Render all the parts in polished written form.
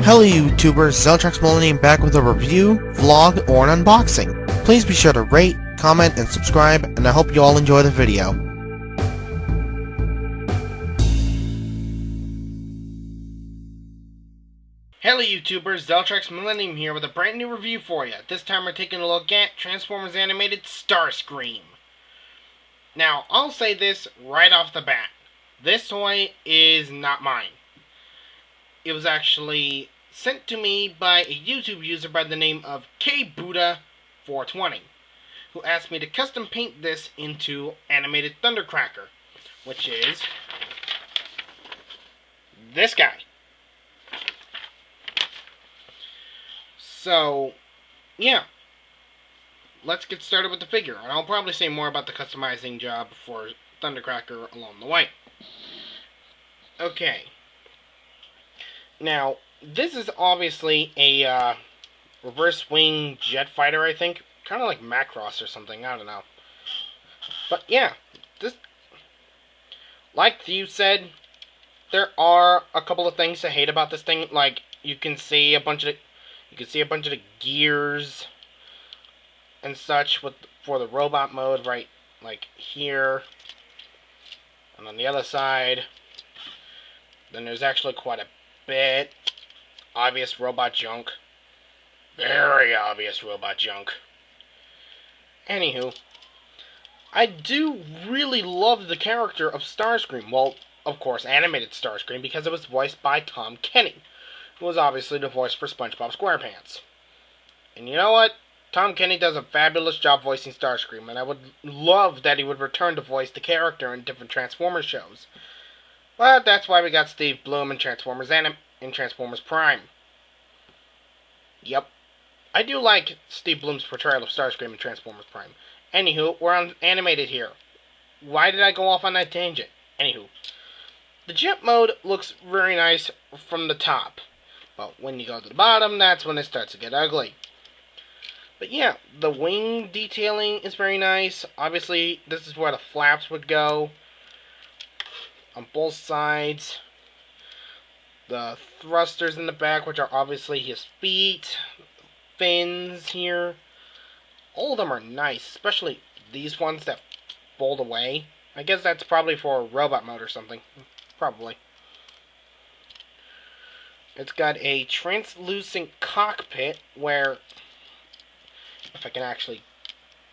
Hello YouTubers, Zeltrax Millennium back with a review, vlog, or an unboxing. Please be sure to rate, comment, and subscribe, and I hope you all enjoy the video. Hello YouTubers, Zeltrax Millennium here with a brand new review for you. This time we're taking a look at Transformers Animated StarScream. Now, I'll say this right off the bat. This toy is not mine. It was actually sent to me by a YouTube user by the name of KBuda420, who asked me to custom paint this into animated ThunderCracker, which is this guy. So, yeah, let's get started with the figure, and I'll probably say more about the customizing job for ThunderCracker along the way. Okay. Now, this is obviously a reverse wing jet fighter, I think. Kind of like Macross or something, I don't know. But yeah, this, like Thew said, there are a couple of things to hate about this thing. Like, you can see a bunch of the gears and such for the robot mode right like here. And on the other side, then there's actually quite a bit obvious robot junk. Very obvious robot junk. Anywho, I do really love the character of StarScream. Well, of course, animated StarScream, because it was voiced by Tom Kenny, who was obviously the voice for SpongeBob SquarePants. And you know what? Tom Kenny does a fabulous job voicing StarScream, and I would love that he would return to voice the character in different Transformers shows. But that's why we got Steve Blum in Transformers Prime. Yep. I do like Steve Blum's portrayal of Starscream in Transformers Prime. Anywho, we're on animated here. Why did I go off on that tangent? Anywho, the jet mode looks very nice from the top. But when you go to the bottom, that's when it starts to get ugly. But yeah, the wing detailing is very nice. Obviously, this is where the flaps would go. On both sides. The thrusters in the back, which are obviously his feet. Fins here. All of them are nice, especially these ones that fold away. I guess that's probably for a robot mode or something. Probably. It's got a translucent cockpit where, if I can actually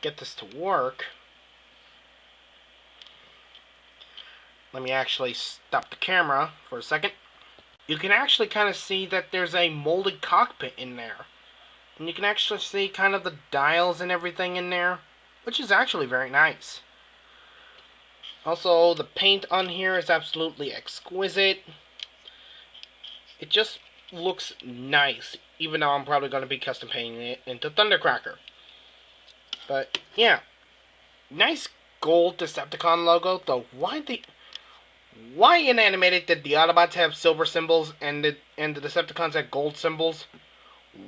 get this to work, let me actually stop the camera for a second. You can actually kind of see that there's a molded cockpit in there. And you can actually see kind of the dials and everything in there, which is actually very nice. Also, the paint on here is absolutely exquisite. It just looks nice, even though I'm probably going to be custom painting it into ThunderCracker. But, yeah. Nice gold Decepticon logo, though why in animated did the Autobots have silver symbols and the Decepticons have gold symbols?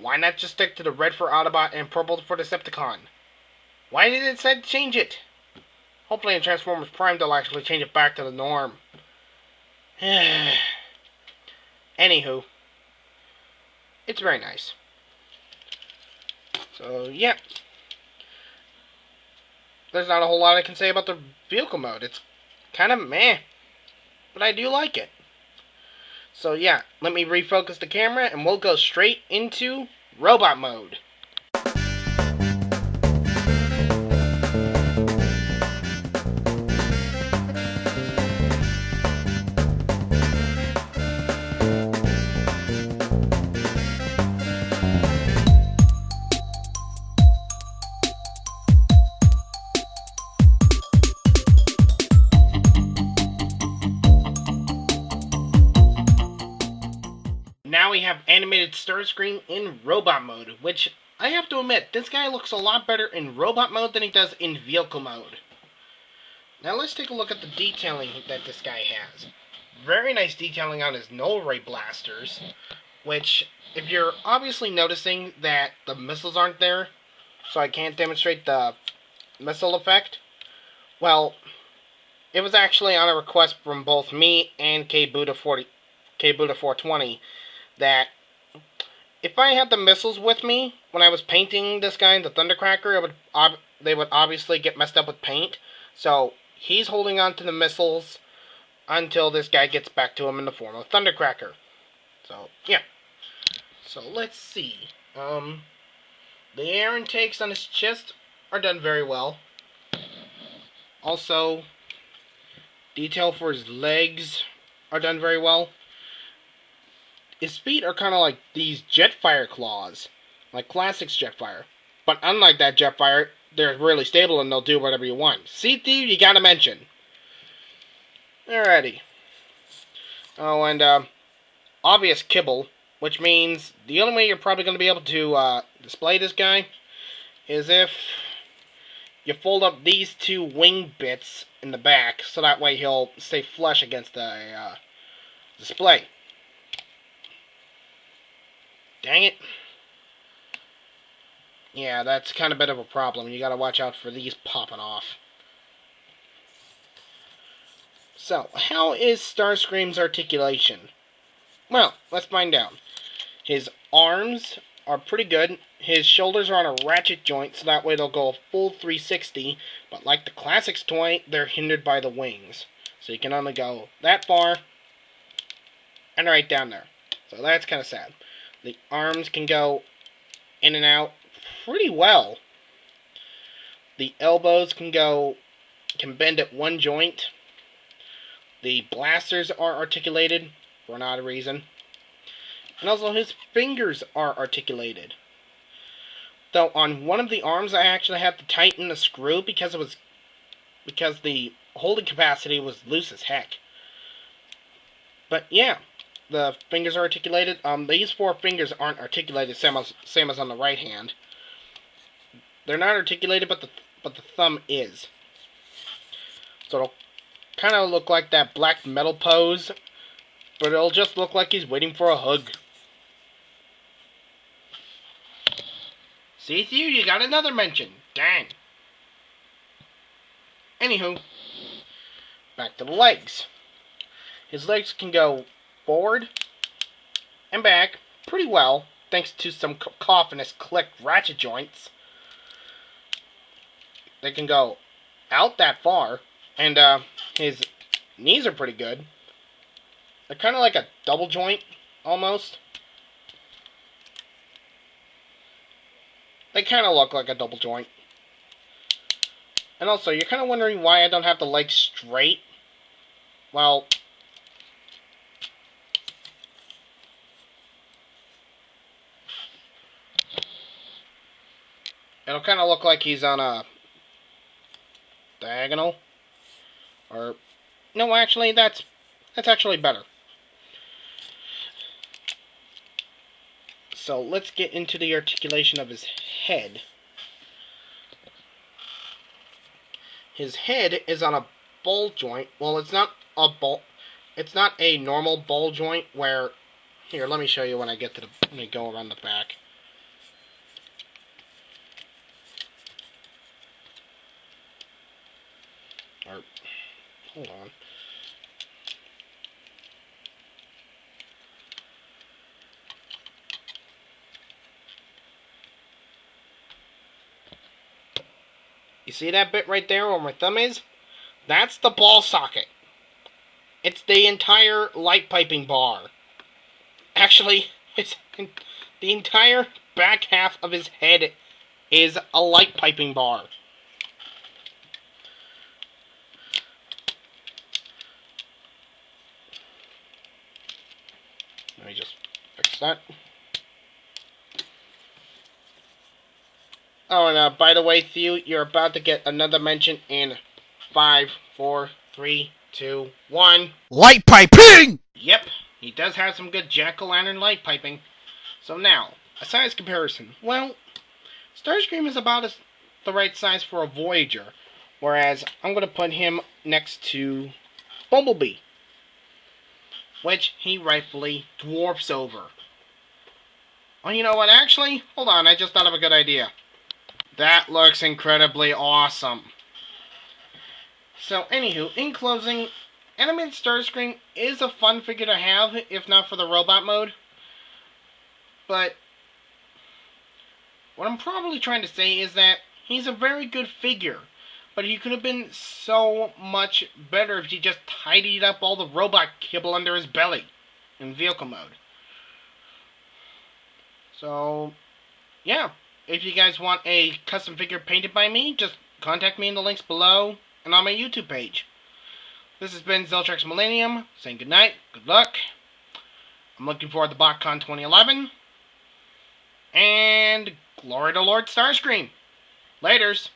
Why not just stick to the red for Autobot and purple for Decepticon? Why did it say change it? Hopefully in Transformers Prime they'll actually change it back to the norm. Anywho, it's very nice. So yeah, there's not a whole lot I can say about the vehicle mode. It's kind of meh, but I do like it. So yeah, let me refocus the camera and we'll go straight into robot mode. Now we have animated StarScream in robot mode, which I have to admit, this guy looks a lot better in robot mode than he does in vehicle mode. Now let's take a look at the detailing that this guy has. Very nice detailing on his null ray blasters, which, if you're obviously noticing that the missiles aren't there, so I can't demonstrate the missile effect, well, it was actually on a request from both me and KBuda420 that if I had the missiles with me when I was painting this guy in the ThunderCracker, they would obviously get messed up with paint. So he's holding on to the missiles until this guy gets back to him in the form of ThunderCracker. So yeah. So let's see. The air intakes on his chest are done very well. Also, detail for his legs are done very well. His feet are kind of like these Jetfire claws, like Classic's Jetfire. But unlike that Jetfire, they're really stable and they'll do whatever you want. See, Thew, you gotta mention. Alrighty. Oh, and obvious kibble, which means the only way you're probably going to be able to display this guy is if you fold up these two wing bits in the back, so that way he'll stay flush against the display. Dang it. Yeah, that's kind of a bit of a problem. You gotta watch out for these popping off. So, how is StarScream's articulation? Well, let's find out. His arms are pretty good. His shoulders are on a ratchet joint, so that way they'll go a full 360. But like the Classics toy, they're hindered by the wings. So you can only go that far and right down there. So that's kind of sad. The arms can go in and out pretty well. The elbows can bend at one joint. The blasters are articulated for an odd reason. And also his fingers are articulated. Though on one of the arms I actually had to tighten a screw because the holding capacity was loose as heck. But yeah, the fingers are articulated. These four fingers aren't articulated, same as on the right hand. They're not articulated, but the thumb is. So it'll kind of look like that black metal pose, but it'll just look like he's waiting for a hug. See, Thew, you got another mention. Dang. Anywho, back to the legs. His legs can go forward and back pretty well, thanks to some coffinous clicked ratchet joints. They can go out that far, and his knees are pretty good. They're kind of like a double joint, almost. They kind of look like a double joint. And also, you're kind of wondering why I don't have the legs straight. Well, it'll kind of look like he's on a diagonal. Or, no, actually, that's actually better. So, let's get into the articulation of his head. His head is on a ball joint. Well, it's not a ball. It's not a normal ball joint where... Here, let me show you when I get to when I go around the back. Or, hold on. You see that bit right there where my thumb is? That's the ball socket. It's the entire light piping bar. Actually, it's the entire back half of his head is a light piping bar. Let me just fix that. Oh, and by the way, Thew, you're about to get another mention in 5, 4, 3, 2, 1. Light piping! Yep, he does have some good jack-o'-lantern light piping. So now, a size comparison. Well, StarScream is about the right size for a Voyager, whereas I'm going to put him next to Bumblebee, which he rightfully dwarfs over. Oh, you know what, actually? Hold on, I just thought of a good idea. That looks incredibly awesome. So, anywho, in closing, Animated StarScream is a fun figure to have, if not for the robot mode. But What I'm probably trying to say is that he's a very good figure, but he could have been so much better if he just tidied up all the robot kibble under his belly in vehicle mode. So, yeah. If you guys want a custom figure painted by me, just contact me in the links below and on my YouTube page. This has been Zeltrax Millennium, saying goodnight, good luck. I'm looking forward to BotCon 2011. And glory to Lord Starscream. Laters.